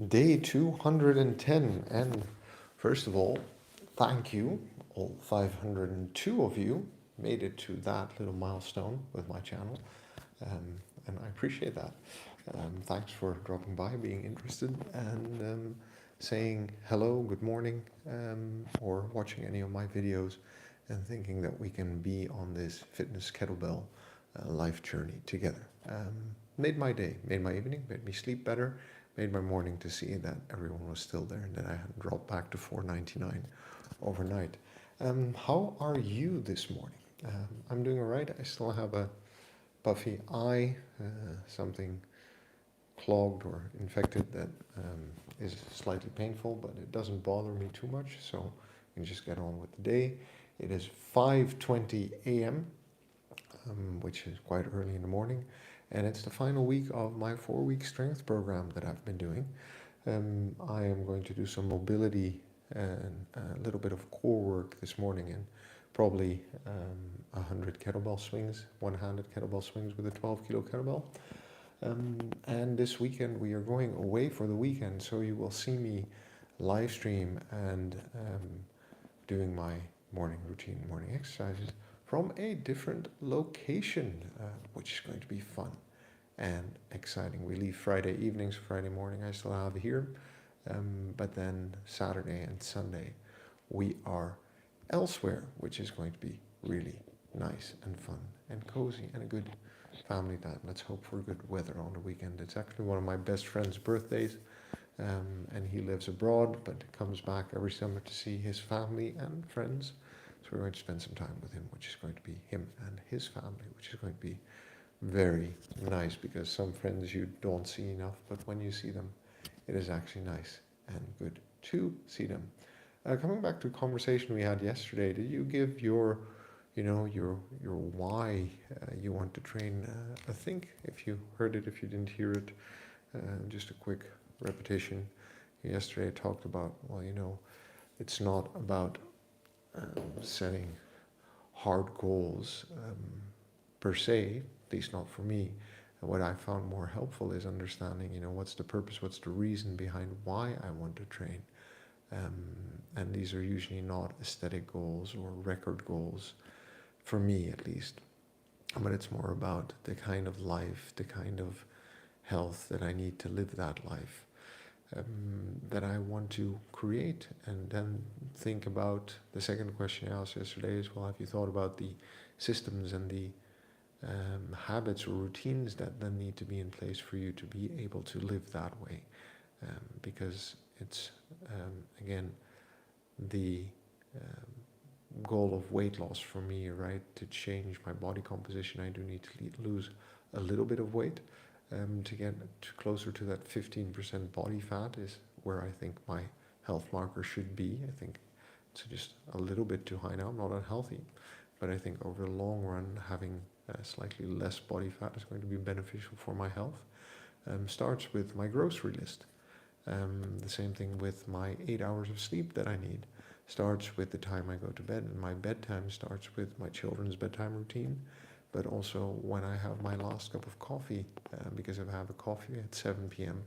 Day 210. And first of all, thank you, all 502 of you made it to that little milestone with my channel. And I appreciate that. Thanks for dropping by, being interested, and saying hello, good morning, or watching any of my videos and thinking that we can be on this fitness kettlebell life journey together. Made my day, made my evening, made me sleep better, made my morning to see that everyone was still there and that I hadn't dropped back to 4.99 overnight. How are you this morning? I'm doing all right. I still have a puffy eye, something clogged or infected that is slightly painful, but it doesn't bother me too much, so I can just get on with the day. It is 5:20 a.m., which is quite early in the morning, and it's the final week of my 4-week strength program that I've been doing. I am going to do some mobility and a little bit of core work this morning, and probably 100 kettlebell swings, one-handed kettlebell swings with a 12-kilo kettlebell. And this weekend we are going away for the weekend, so you will see me live stream and doing my morning routine, morning exercises from a different location, which is going to be fun and exciting. We leave Friday evenings, Friday morning I still have here, but then Saturday and Sunday we are elsewhere, which is going to be really nice and fun and cozy and a good family time. Let's hope for good weather on the weekend. It's actually one of my best friend's birthdays, and he lives abroad but comes back every summer to see his family and friends. So we're going to spend some time with him, which is going to be him and his family, which is going to be very nice, because some friends you don't see enough, but when you see them, it is actually nice and good to see them. Coming back to a conversation we had yesterday, did you give your why you want to train a think? If you heard it, if you didn't hear it, just a quick repetition. Yesterday I talked about, it's not about setting hard goals per se, at least not for me. And what I found more helpful is understanding, what's the purpose, what's the reason behind why I want to train. And these are usually not aesthetic goals or record goals, for me at least, but it's more about the kind of life, the kind of health that I need to live that life, that I want to create. And then think about the second question I asked yesterday is, well, have you thought about the systems and the habits or routines that then need to be in place for you to be able to live that way? Because it's, again, the goal of weight loss for me, right? To change my body composition, I do need to lose a little bit of weight to get closer to that 15% body fat is where I think my health marker should be. I think it's just a little bit too high now. I'm not unhealthy, but I think over the long run, having slightly less body fat is going to be beneficial for my health. Starts with my grocery list. The same thing with my 8 hours of sleep that I need. Starts with the time I go to bed, and my bedtime starts with my children's bedtime routine, but also when I have my last cup of coffee, because if I have a coffee at 7 p.m.,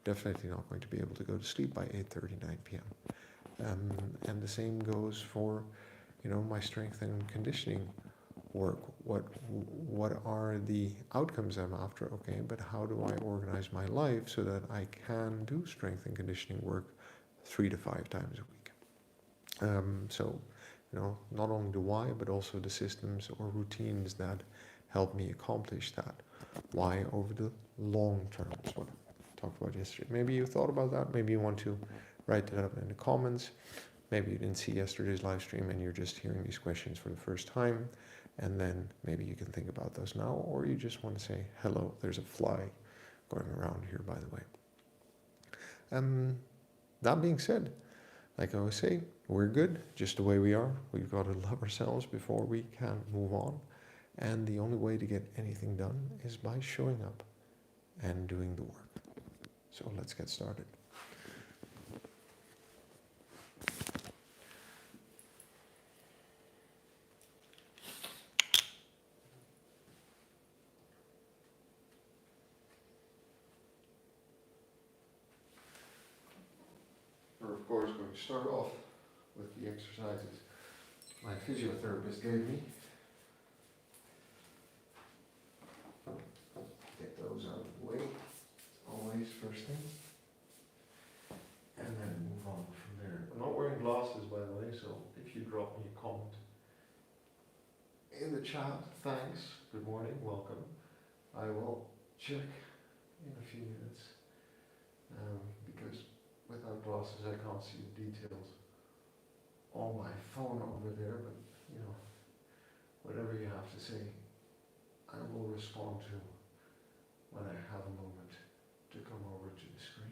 definitely not going to be able to go to sleep by 8:30, 9 p.m. And the same goes for, my strength and conditioning work. What are the outcomes I'm after? Okay, but how do I organize my life so that I can do strength and conditioning work 3 to 5 times a week? So, not only the why, but also the systems or routines that help me accomplish that. Why over the long term is what I talked about yesterday. Maybe you thought about that. Maybe you want to write that up in the comments. Maybe you didn't see yesterday's live stream and you're just hearing these questions for the first time. And then maybe you can think about those now, or you just want to say, hello, there's a fly going around here, by the way. That being said, like I always say, we're good just the way we are. We've got to love ourselves before we can move on. And the only way to get anything done is by showing up and doing the work. So let's get started. of course, going to start off with the exercises my physiotherapist gave me. Get those out of the way, always first thing. And then move on from there. I'm not wearing glasses, by the way, so if you drop me a comment in the chat, thanks, good morning, welcome. I will check in a few minutes, because without glasses I can't see the details on my phone over there, but you know, whatever you have to say, I will respond to when I have a moment to come over to the screen.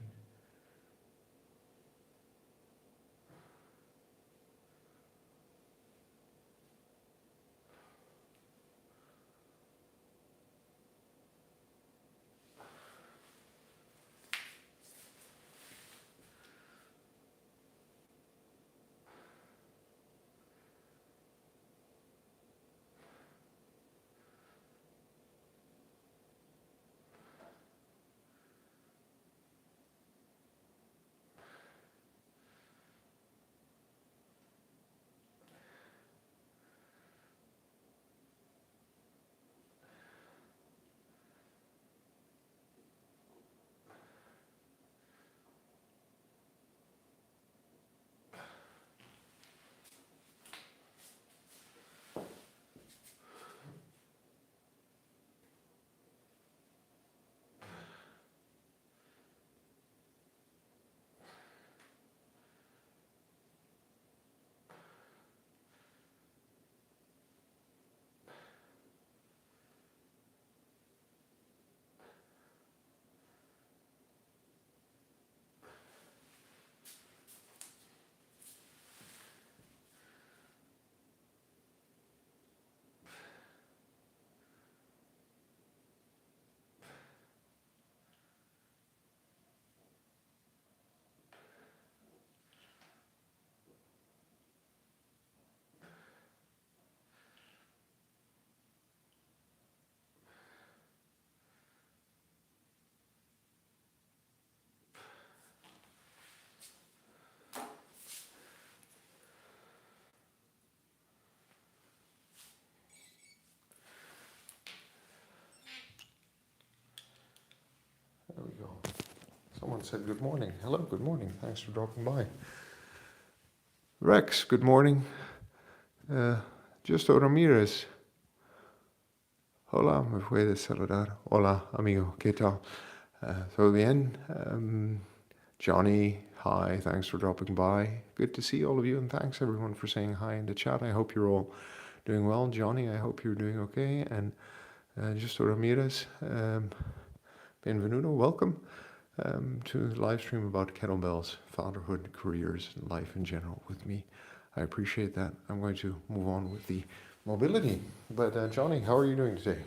There we go. Someone said good morning. Hello, good morning. Thanks for dropping by. Rex, good morning. Justo Ramirez. Hola, me puedes saludar. Hola, amigo, ¿qué tal? ¿Todo bien? Johnny, hi, thanks for dropping by. Good to see all of you, and thanks everyone for saying hi in the chat. I hope you're all doing well. Johnny, I hope you're doing okay. And Justo Ramirez, Benvenuto, welcome to the live stream about kettlebells, fatherhood, careers, and life in general with me. I appreciate that. I'm going to move on with the mobility. But Johnny, how are you doing today?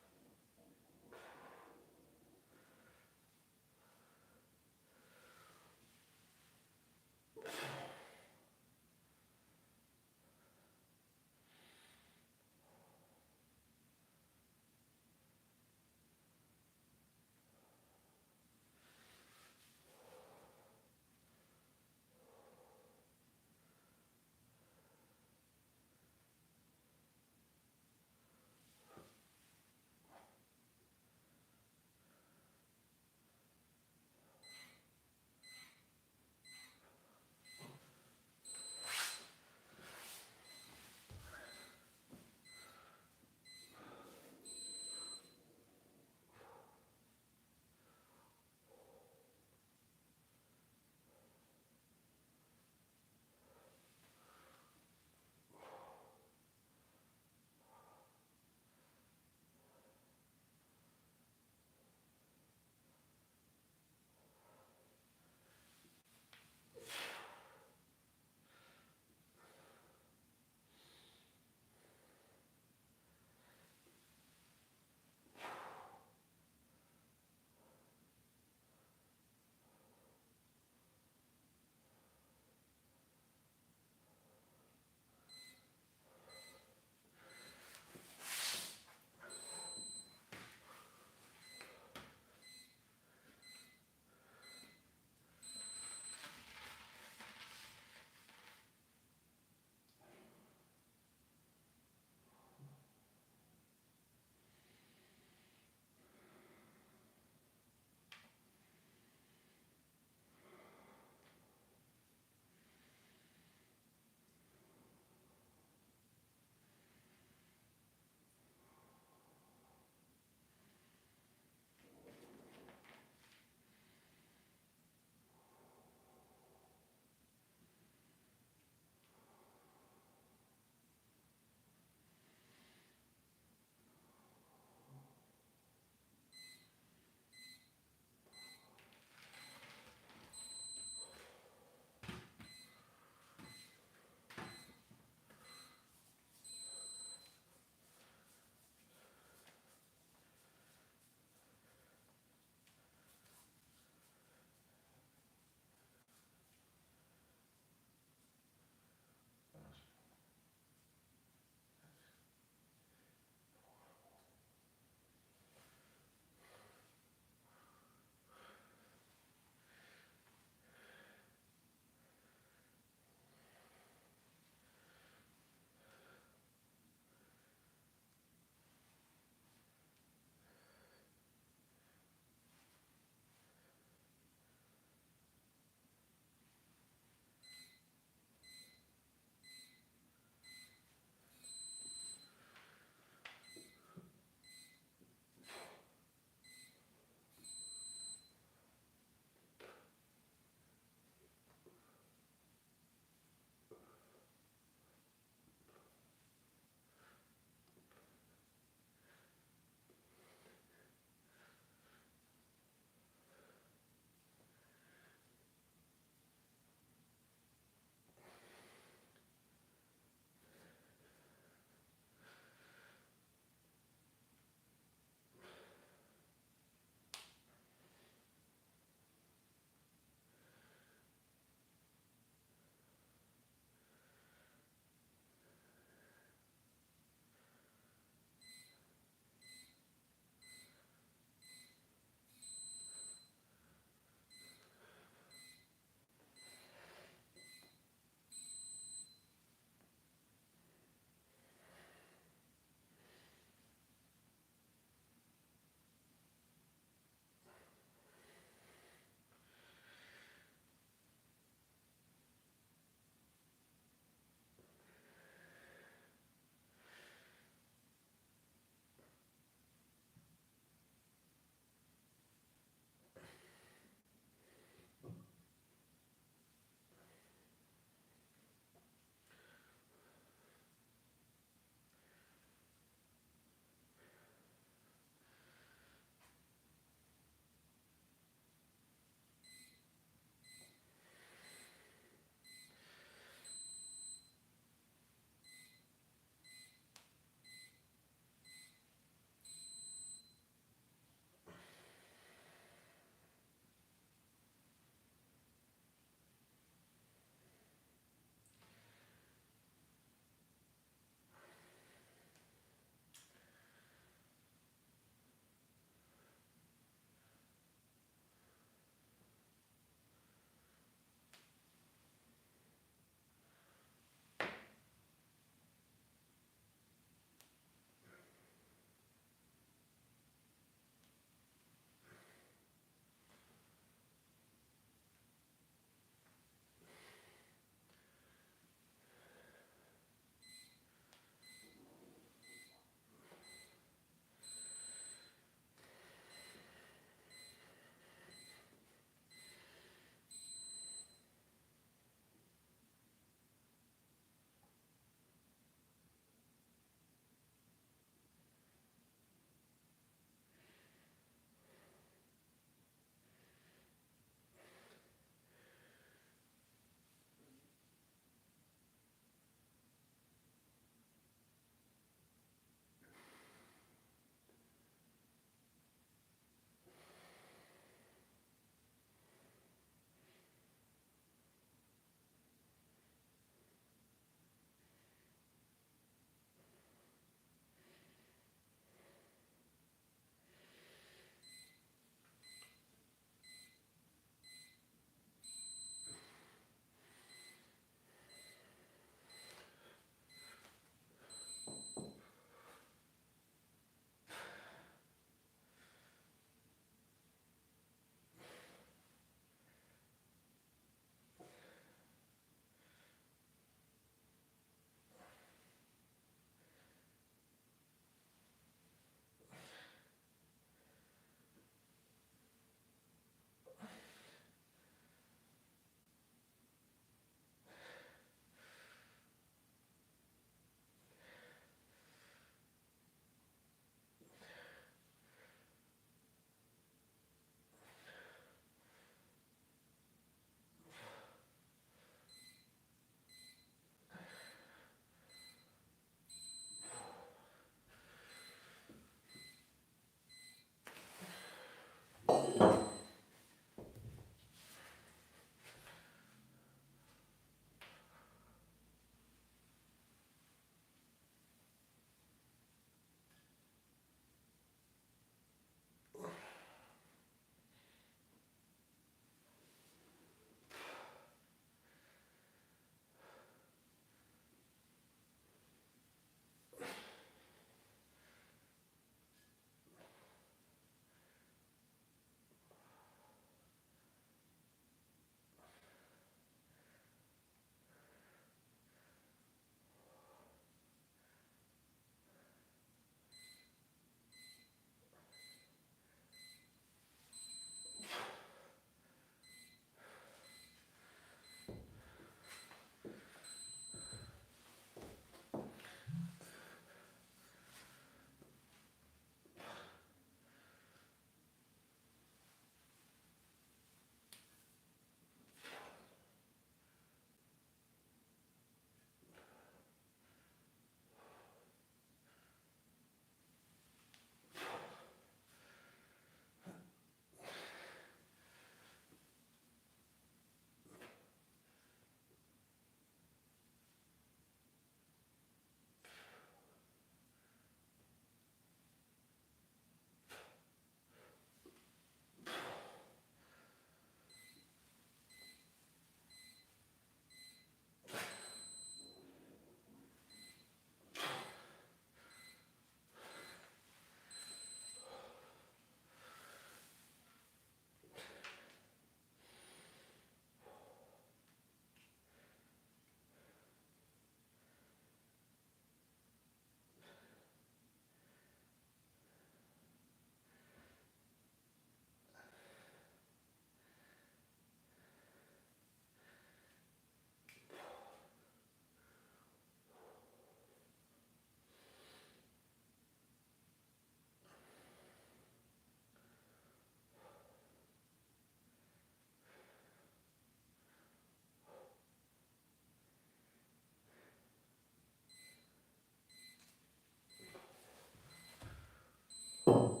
Let's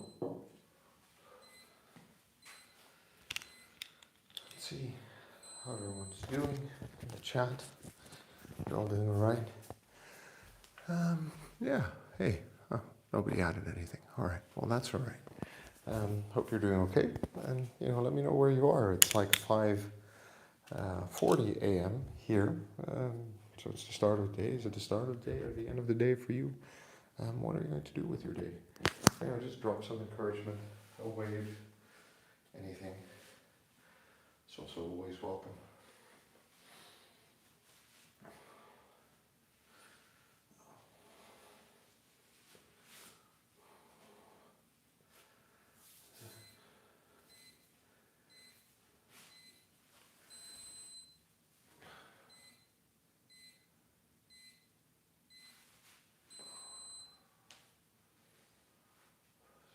see how everyone's doing in the chat. You're all doing all right? Yeah, hey, nobody added anything. All right, well, that's all right. Hope you're doing okay. And, let me know where you are. It's like 5:40 a.m. here. So it's the start of the day. Is it the start of the day or the end of the day for you? What are you going to do with your day? Just drop some encouragement, a wave, anything. It's also always welcome.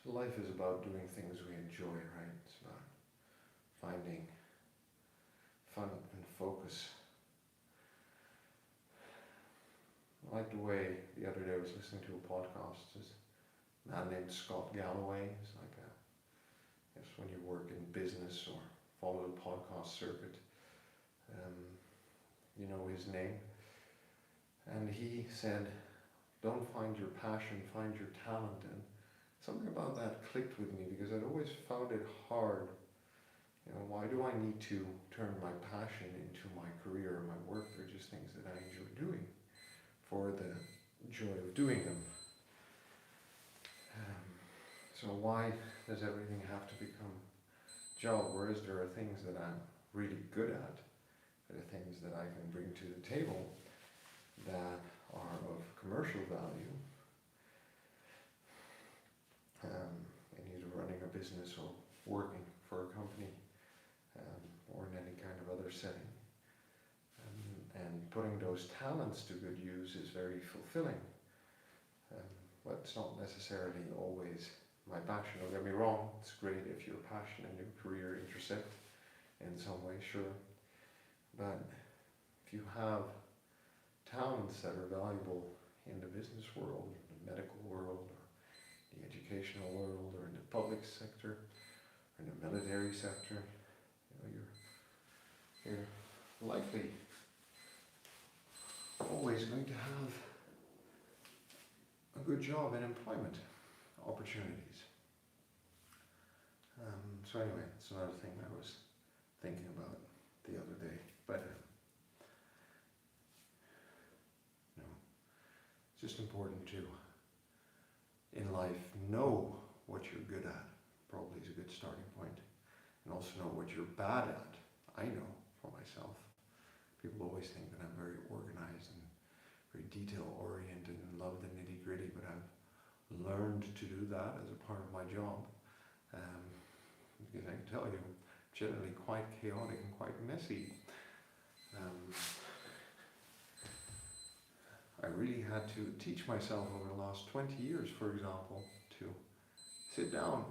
So life is about doing things we enjoy, right? It's about finding fun and focus. I like the way the other day I was listening to a podcast. This man named Scott Galloway. It's like when you work in business or follow the podcast circuit, you know his name. And he said, don't find your passion, find your talent. And something about that clicked with me because I'd always found it hard. Why do I need to turn my passion into my career or my work? They're just things that I enjoy doing for the joy of doing them. So why does everything have to become job? Whereas there are things that I'm really good at, there are things that I can bring to the table that are of commercial value, in either running a business or working for a company, or in any kind of other setting. And putting those talents to good use is very fulfilling. But it's not necessarily always my passion. Don't get me wrong, it's great if your passion and your career intersect in some way, sure. But if you have talents that are valuable in the business world, the medical world, or the educational world, or in the public sector, or in the military sector, you're likely always going to have a good job in employment opportunities. So anyway, it's another thing I was thinking about the other day. But it's just important to, in life, know what you're good at. Probably is a good starting point. And also know what you're bad at. I know for myself. People always think that I'm very organized and very detail-oriented and love the nitty-gritty, but I've learned to do that as a part of my job. Because I can tell you, I'm generally quite chaotic and quite messy. I really had to teach myself over the last 20 years, for example, to sit down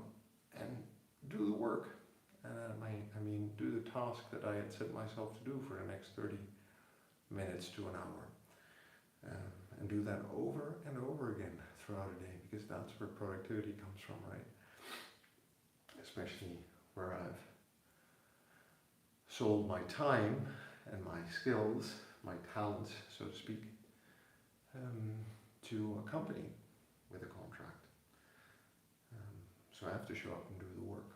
and do the work. I mean, do the task that I had set myself to do for the next 30 minutes to an hour. And do that over and over again throughout a day, because that's where productivity comes from, right? Especially where I've sold my time and my skills, my talents, so to speak, to a company with a contract. So I have to show up and do the work.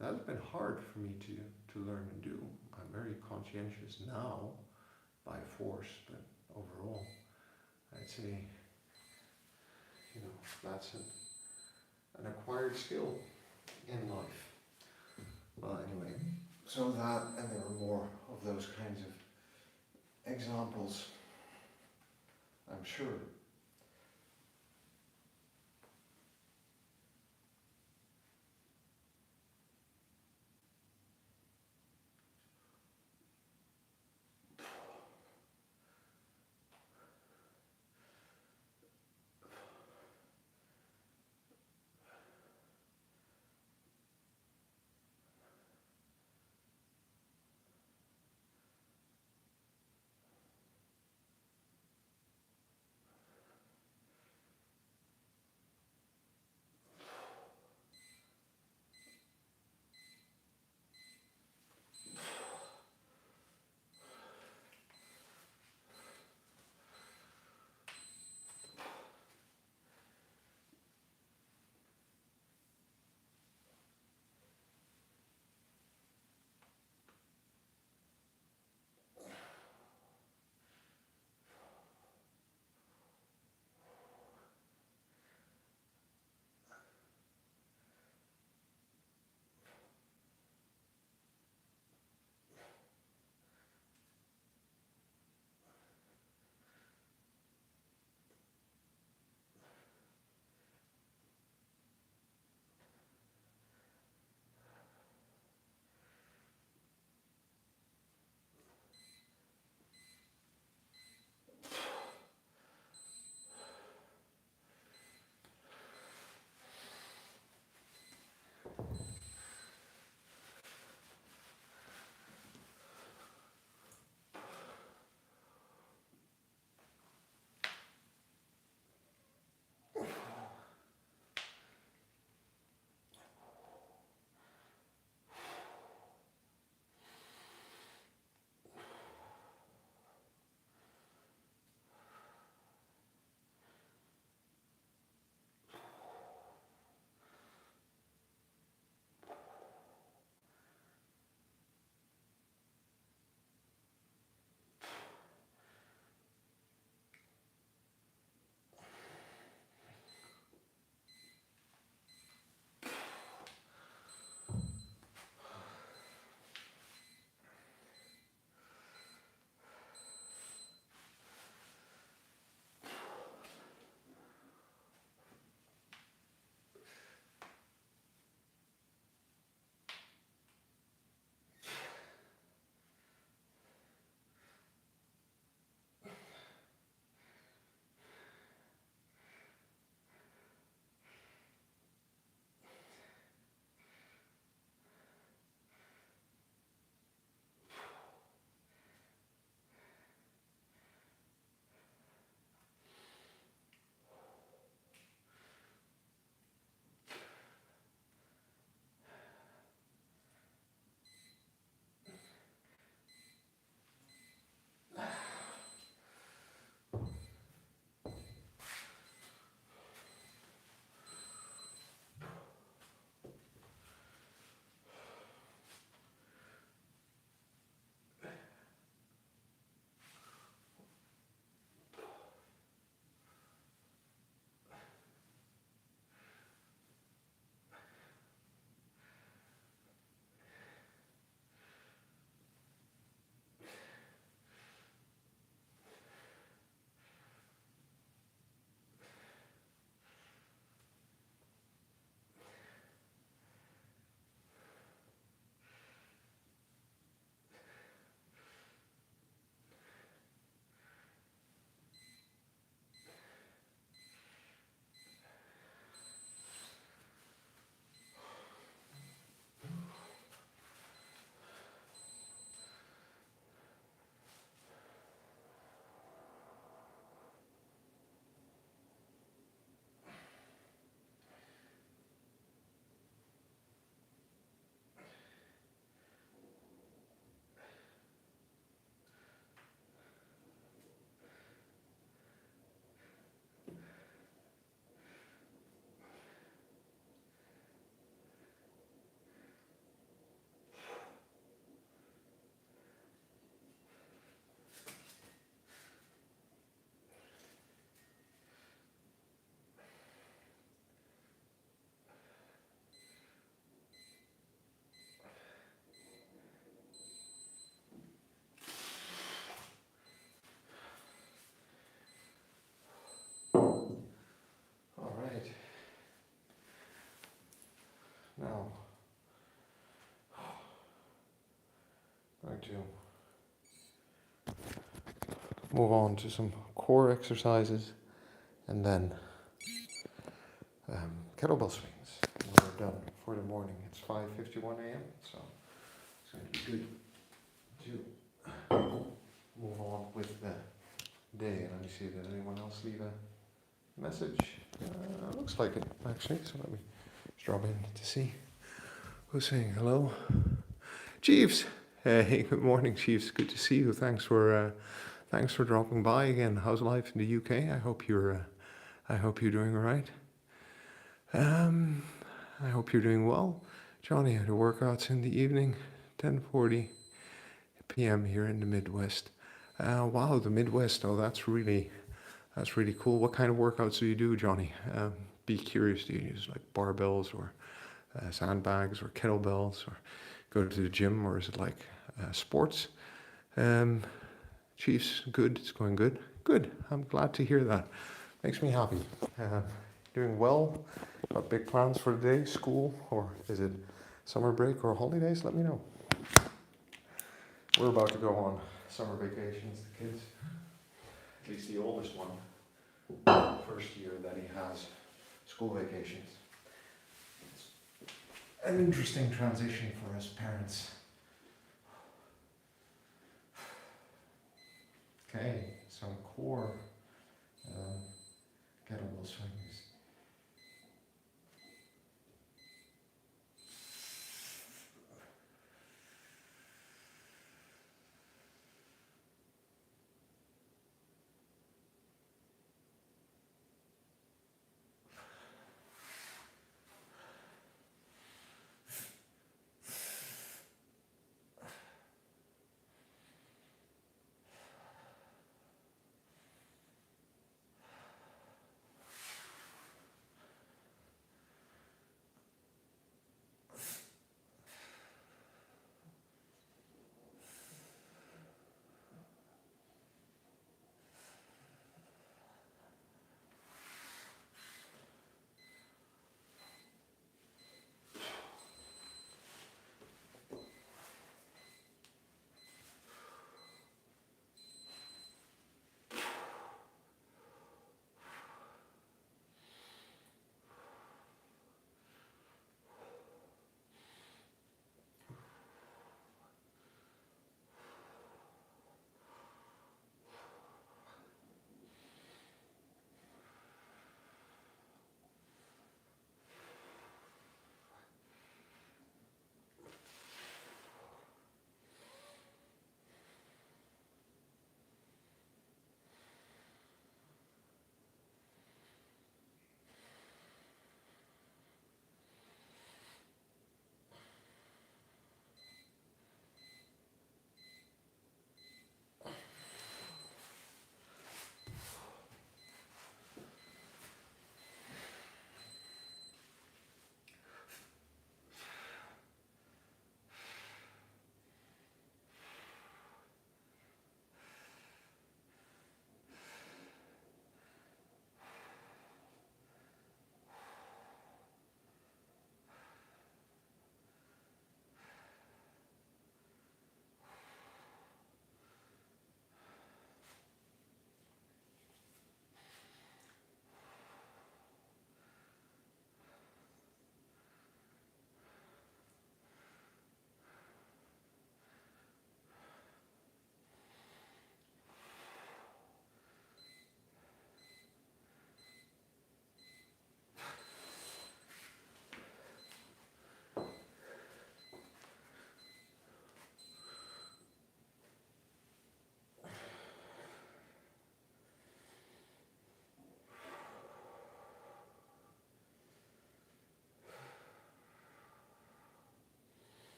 That's been hard for me to learn and do. I'm very conscientious now by force, but overall, I'd say, that's an acquired skill in life. Well, anyway, so that, and there are more of those kinds of examples, I'm sure. Now, I'm going to move on to some core exercises and then kettlebell swings. We're done for the morning. It's 5:51 a.m. So it's going to be good to move on with the day. Let me see, did anyone else leave a message? Looks like it, actually. So let me just drop in to see who's saying hello. Chiefs! Hey, good morning, Chiefs. Good to see you. Thanks for dropping by again. How's life in the UK? I hope you're doing all right. I hope you're doing well. Johnny had workouts in the evening, 10:40 p.m. here in the Midwest. Wow, the Midwest. Oh, that's really cool. What kind of workouts do you do, Johnny? Be curious. Do you use like barbells or sandbags or kettlebells, or go to the gym, or is it like sports? Chiefs, good. It's going good. Good. I'm glad to hear that. Makes me happy. Doing well. Got big plans for the day? School, or is it summer break or holidays? Let me know. We're about to go on summer vacations, the kids. At least the oldest one. First year that he has school vacations. It's an interesting transition for us parents. Okay, some core kettlebell swings.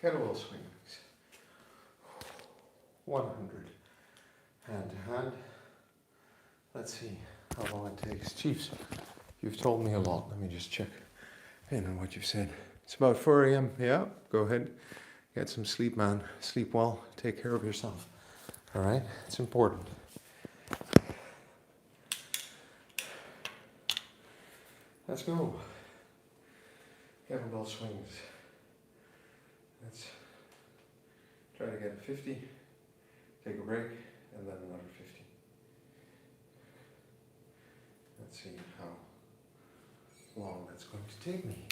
Kettlebell swings. 100. Hand to hand. Let's see how long it takes. Chiefs, you've told me a lot. Let me just check in on what you've said. It's about 4 a.m. Yeah, go ahead. Get some sleep, man. Sleep well. Take care of yourself. All right? It's important. Let's go. Kettlebell swings. Let's try to get 50. Take a break, and then another 50. Let's see how long that's going to take me.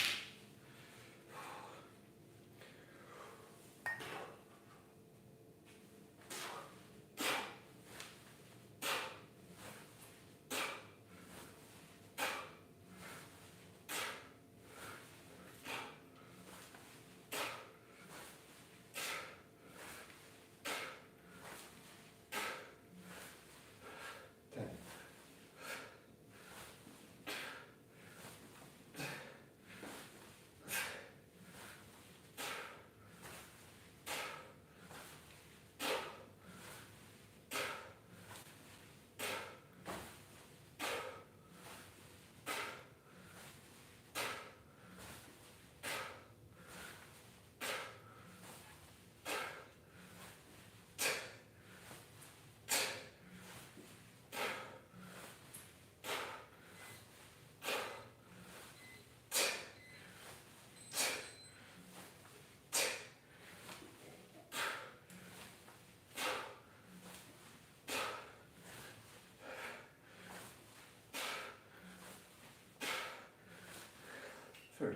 $30.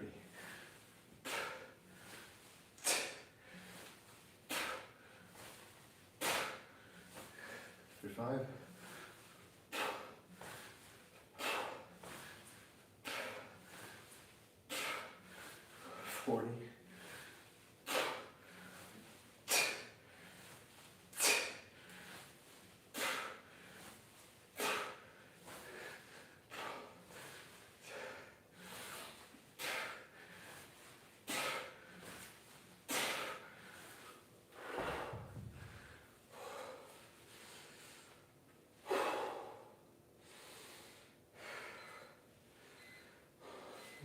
35. 40.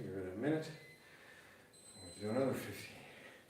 'Give it a minute. Let's do another 50. $35.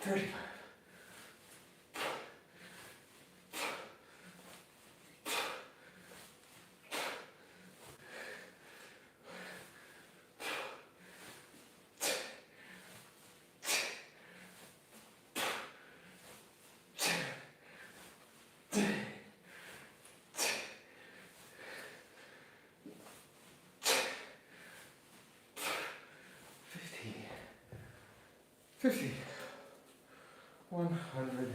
40. 50. 100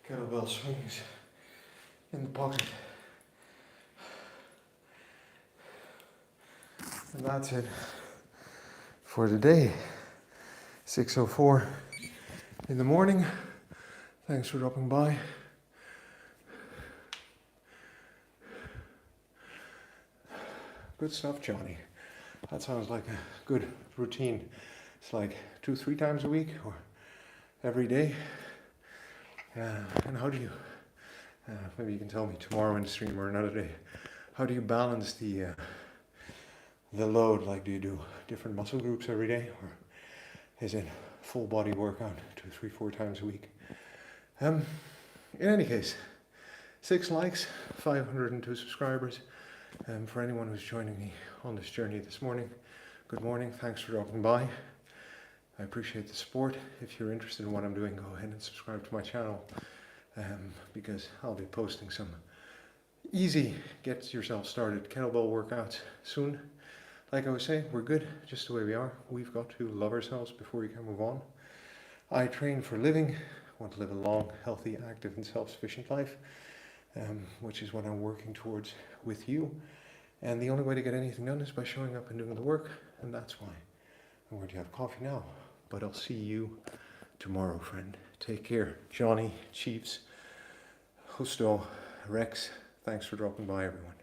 kettlebell swings in the pocket. And that's it for today. 6:04 in the morning. Thanks for dropping by. Good stuff, Johnny. That sounds like a good routine. It's like 2-3 times a week or every day. And how do you, maybe you can tell me tomorrow in the stream or another day, how do you balance the load? Like, do you do different muscle groups every day, or is it full body workout 2, 3, 4 times a week? In any case, 6 likes, 502 subscribers. For anyone who's joining me on this journey this morning, good morning, thanks for dropping by. I appreciate the support. If you're interested in what I'm doing, go ahead and subscribe to my channel, because I'll be posting some easy, get yourself started kettlebell workouts soon. Like I was saying, we're good just the way we are. We've got to love ourselves before we can move on. I train for a living, want to live a long, healthy, active and self-sufficient life, which is what I'm working towards with you. And the only way to get anything done is by showing up and doing the work, and that's why I'm going to have coffee now. But I'll see you tomorrow, friend. Take care. Johnny, Chiefs, Justo, Rex, thanks for dropping by, everyone.